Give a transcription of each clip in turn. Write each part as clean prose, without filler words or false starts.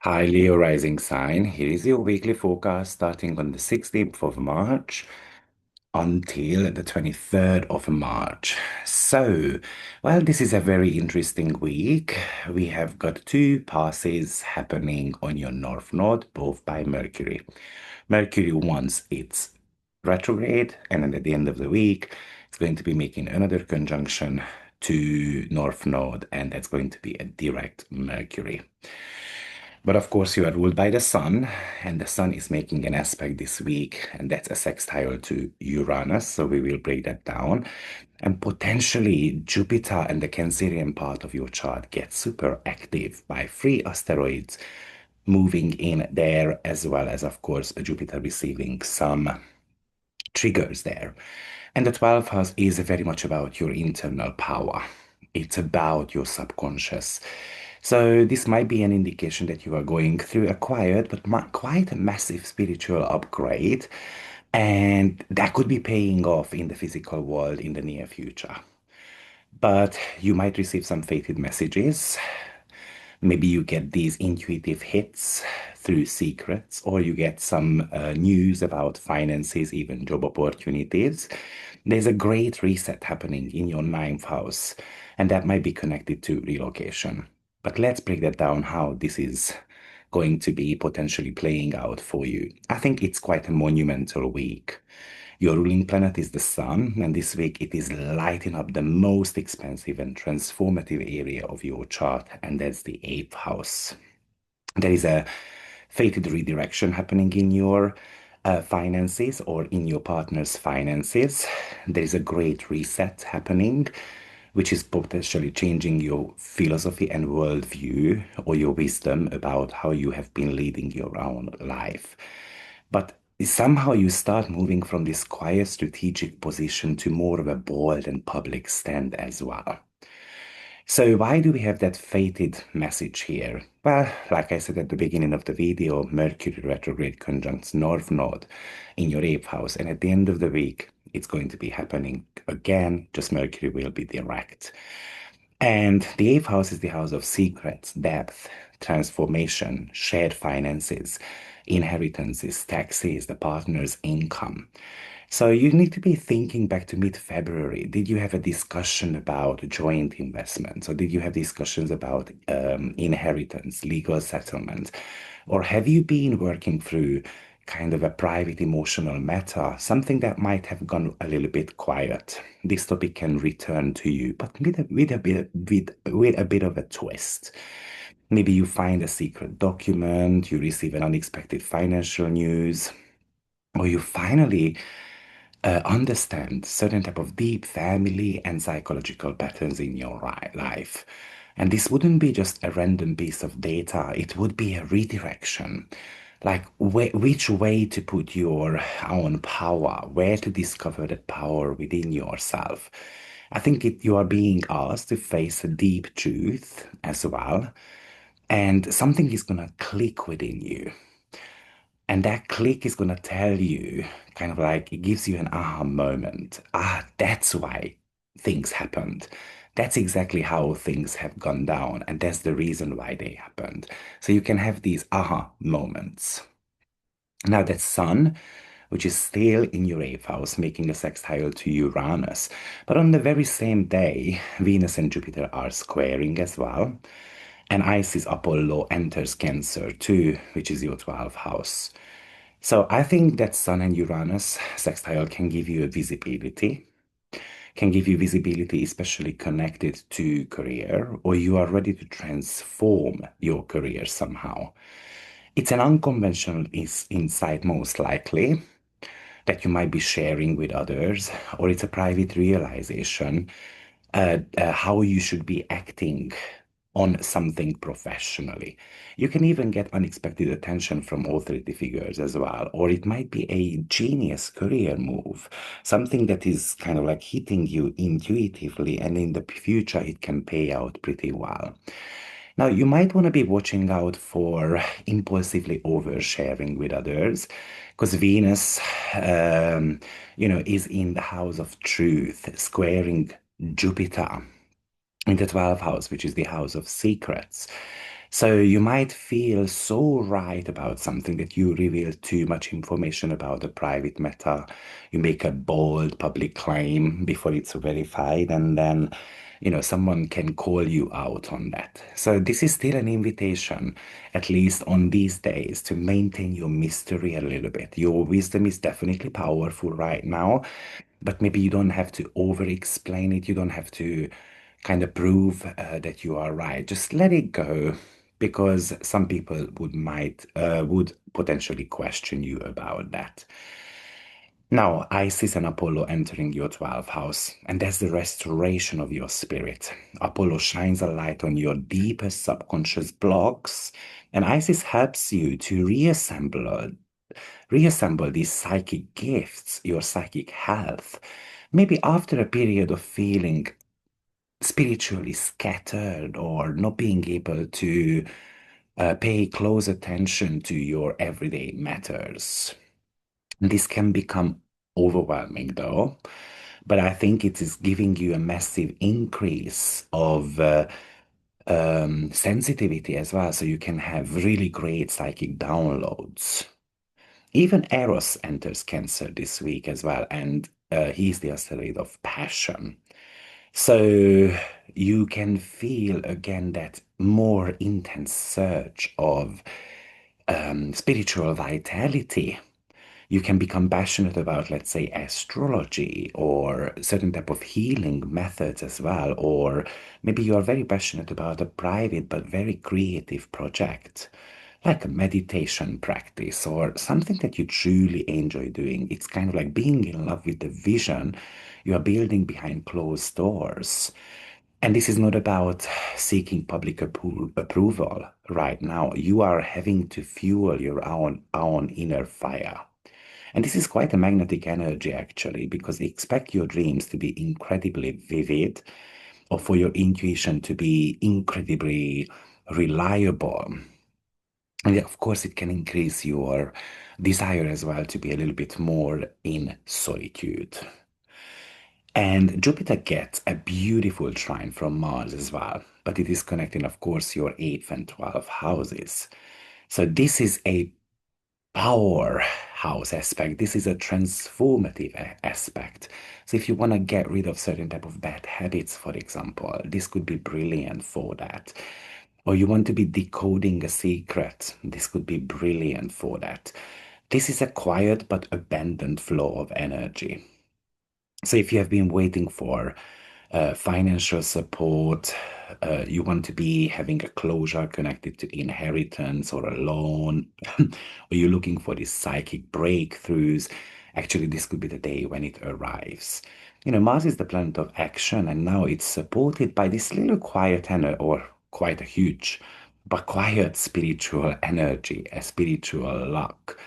Hi, Leo rising sign. Here is your weekly forecast starting on the 16th of March until the 23rd of March. This is a very interesting week. We have got two passes happening on your north node, both by Mercury. Mercury once it's retrograde, and then at the end of the week, it's going to be making another conjunction to north node, and that's going to be a direct Mercury. But of course, you are ruled by the sun, and the sun is making an aspect this week, and that's a sextile to Uranus. So we will break that down. And potentially, Jupiter and the Cancerian part of your chart get super active by three asteroids moving in there, as well as, of course, Jupiter receiving some triggers there. And the 12th house is very much about your internal power. It's about your subconscious. So this might be an indication that you are going through a quiet but quite a massive spiritual upgrade, and that could be paying off in the physical world in the near future. But you might receive some fated messages. Maybe you get these intuitive hits through secrets, or you get some news about finances, even job opportunities. There's a great reset happening in your ninth house, and that might be connected to relocation. But let's break that down how this is going to be potentially playing out for you. I think it's quite a monumental week. Your ruling planet is the sun, and this week it is lighting up the most expensive and transformative area of your chart, and that's the eighth house. There is a fated redirection happening in your finances or in your partner's finances. There is a great reset happening, which is potentially changing your philosophy and worldview or your wisdom about how you have been leading your own life. But somehow you start moving from this quiet strategic position to more of a bold and public stand as well. So why do we have that fated message here? Well, like I said at the beginning of the video, Mercury retrograde conjuncts North Node in your eighth house, and at the end of the week, it's going to be happening again, just Mercury will be direct. And the eighth house is the house of secrets, depth, transformation, shared finances, inheritances, taxes, the partner's income. So you need to be thinking back to mid-February. Did you have a discussion about joint investments, or did you have discussions about inheritance, legal settlement? Or have you been working through kind of a private emotional matter, something that might have gone a little bit quiet? This topic can return to you, but with a bit of a twist. Maybe you find a secret document, you receive an unexpected financial news, or you finally understand certain type of deep family and psychological patterns in your life. And this wouldn't be just a random piece of data, it would be a redirection. Like which way to put your own power, where to discover that power within yourself. I think you are being asked to face a deep truth as well, and something is gonna click within you. And that click is going to tell you, kind of like, it gives you an aha moment. Ah, that's why things happened. That's exactly how things have gone down. And that's the reason why they happened. So you can have these aha moments. Now, that sun, which is still in your eighth house, making a sextile to Uranus. But on the very same day, Venus and Jupiter are squaring as well. And Isis Apollo enters Cancer too, which is your 12th house. So I think that Sun and Uranus sextile can give you a visibility, can give you visibility especially connected to career, or you are ready to transform your career somehow. It's an unconventional insight most likely that you might be sharing with others, or it's a private realization how you should be acting on something professionally. You can even get unexpected attention from authority figures as well, or it might be a genius career move, something that is kind of like hitting you intuitively, and in the future it can pay out pretty well. Now, you might want to be watching out for impulsively oversharing with others, because Venus, is in the house of truth, squaring Jupiter in the 12th house, which is the house of secrets. So you might feel so right about something that you reveal too much information about the private matter. You make a bold public claim before it's verified, and then, someone can call you out on that. So this is still an invitation, at least on these days, to maintain your mystery a little bit. Your wisdom is definitely powerful right now, but maybe you don't have to over explain it. You don't have to kind of prove that you are right. Just let it go, because some people would potentially question you about that. Now, Isis and Apollo entering your 12th house, and that's the restoration of your spirit. Apollo shines a light on your deepest subconscious blocks, and Isis helps you to reassemble these psychic gifts, your psychic health. Maybe after a period of feeling spiritually scattered or not being able to pay close attention to your everyday matters. This can become overwhelming though, but I think it is giving you a massive increase of sensitivity as well, so you can have really great psychic downloads. Even Eros enters Cancer this week as well, and he's the asteroid of passion. So you can feel again that more intense surge of spiritual vitality. You can become passionate about, let's say, astrology or certain type of healing methods as well. Or maybe you are very passionate about a private but very creative project, like a meditation practice or something that you truly enjoy doing. It's kind of like being in love with the vision you are building behind closed doors. And this is not about seeking public approval right now. You are having to fuel your own inner fire. And this is quite a magnetic energy, actually, because expect your dreams to be incredibly vivid or for your intuition to be incredibly reliable. And of course, it can increase your desire as well to be a little bit more in solitude. And Jupiter gets a beautiful trine from Mars as well, but it is connecting, of course, your 8th and 12th houses. So this is a powerhouse aspect. This is a transformative aspect. So if you want to get rid of certain type of bad habits, for example, this could be brilliant for that. Or you want to be decoding a secret, this could be brilliant for that. This is a quiet but abundant flow of energy. So if you have been waiting for financial support, you want to be having a closure connected to inheritance or a loan, or you're looking for these psychic breakthroughs, actually, this could be the day when it arrives. Mars is the planet of action, and now it's supported by this little quiet energy, or quite a huge, but quiet spiritual energy, a spiritual luck.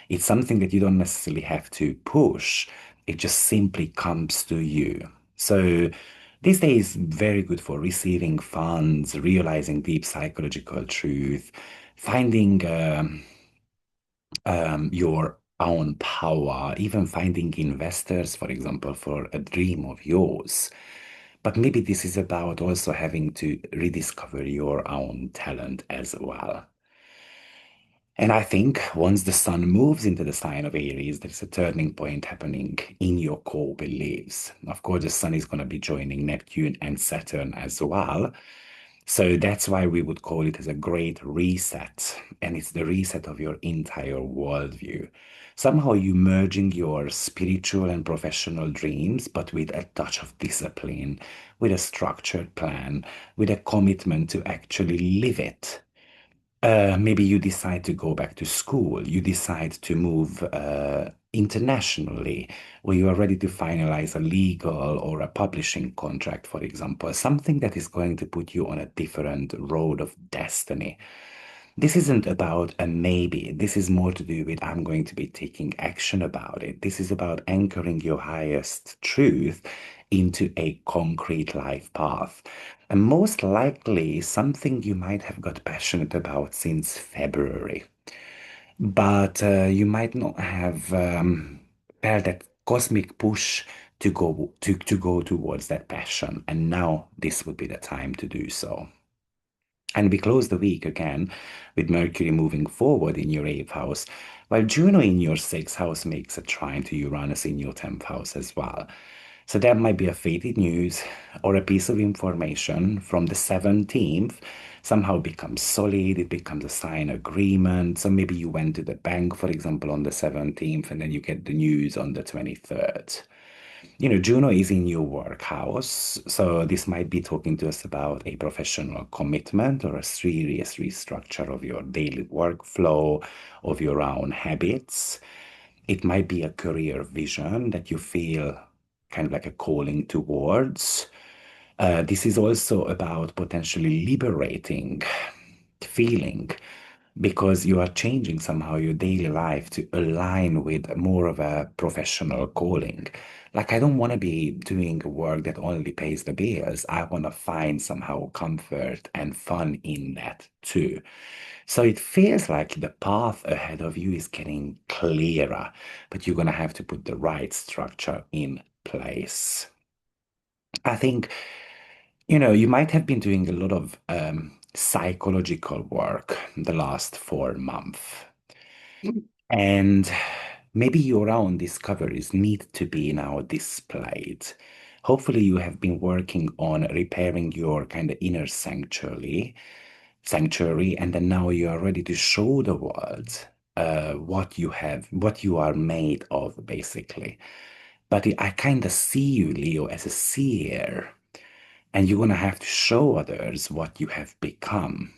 It's something that you don't necessarily have to push. It just simply comes to you. So this day is very good for receiving funds, realizing deep psychological truth, finding your own power, even finding investors, for example, for a dream of yours. But maybe this is about also having to rediscover your own talent as well. And I think once the sun moves into the sign of Aries, there's a turning point happening in your core beliefs. Of course, the sun is going to be joining Neptune and Saturn as well. So that's why we would call it as a great reset. And it's the reset of your entire worldview. Somehow you merging your spiritual and professional dreams, but with a touch of discipline, with a structured plan, with a commitment to actually live it. Maybe you decide to go back to school, you decide to move internationally, or you are ready to finalize a legal or a publishing contract, for example, something that is going to put you on a different road of destiny. This isn't about a maybe. This is more to do with I'm going to be taking action about it. This is about anchoring your highest truth into a concrete life path. And most likely something you might have got passionate about since February. But you might not have felt that cosmic push to go towards that passion. And now this would be the time to do so. And we close the week again with Mercury moving forward in your eighth house, while Juno in your sixth house makes a trine to Uranus in your 10th house as well. So that might be a fated news or a piece of information from the 17th somehow becomes solid, it becomes a signed agreement. So maybe you went to the bank, for example, on the 17th, and then you get the news on the 23rd. Juno is in your work house, so this might be talking to us about a professional commitment or a serious restructure of your daily workflow, of your own habits. It might be a career vision that you feel kind of like a calling towards. This is also about potentially liberating feeling because you are changing somehow your daily life to align with more of a professional calling. Like, I don't want to be doing work that only pays the bills. I want to find somehow comfort and fun in that too. So it feels like the path ahead of you is getting clearer, but you're going to have to put the right structure in place. I think you might have been doing a lot of psychological work the last 4 months, and maybe your own discoveries need to be now displayed. Hopefully, you have been working on repairing your kind of inner sanctuary, and then now you are ready to show the world what you are made of, basically. But I kind of see you, Leo, as a seer. And you're going to have to show others what you have become.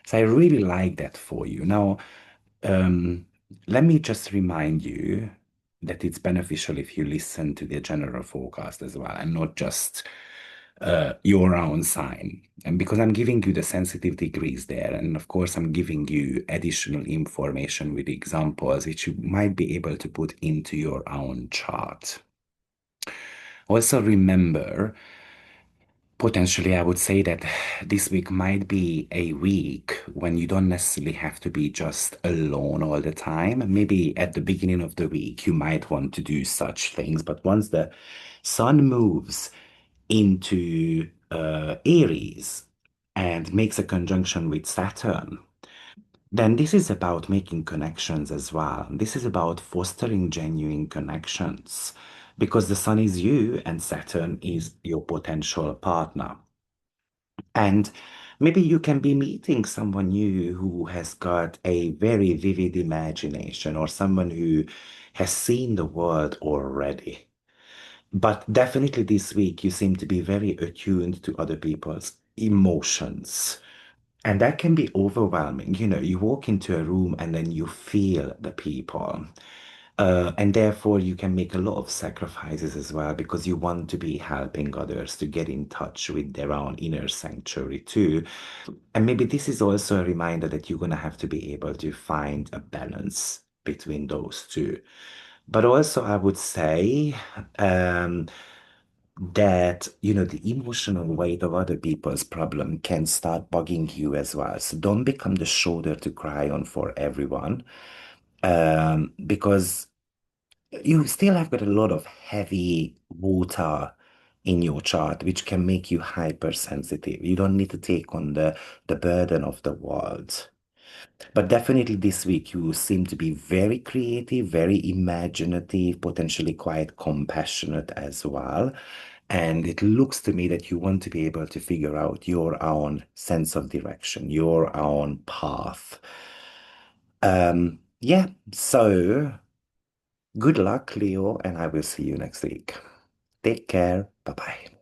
So I really like that for you. Now, um, let me just remind you that it's beneficial if you listen to the general forecast as well and not just your own sign. And because I'm giving you the sensitive degrees there, and of course, I'm giving you additional information with examples which you might be able to put into your own chart. Also, remember, potentially, I would say that this week might be a week when you don't necessarily have to be just alone all the time. Maybe at the beginning of the week, you might want to do such things, but once the sun moves into Aries and makes a conjunction with Saturn, then this is about making connections as well. This is about fostering genuine connections because the sun is you and Saturn is your potential partner. And maybe you can be meeting someone new who has got a very vivid imagination or someone who has seen the world already. But definitely this week, you seem to be very attuned to other people's emotions. And that can be overwhelming. You walk into a room and then you feel the people. And therefore, you can make a lot of sacrifices as well because you want to be helping others to get in touch with their own inner sanctuary too. And maybe this is also a reminder that you're going to have to be able to find a balance between those two. But also, I would say that, the emotional weight of other people's problem can start bugging you as well. So don't become the shoulder to cry on for everyone, because you still have got a lot of heavy water in your chart, which can make you hypersensitive. You don't need to take on the burden of the world. But definitely this week, you seem to be very creative, very imaginative, potentially quite compassionate as well. And it looks to me that you want to be able to figure out your own sense of direction, your own path. Yeah, so good luck, Leo, and I will see you next week. Take care. Bye bye.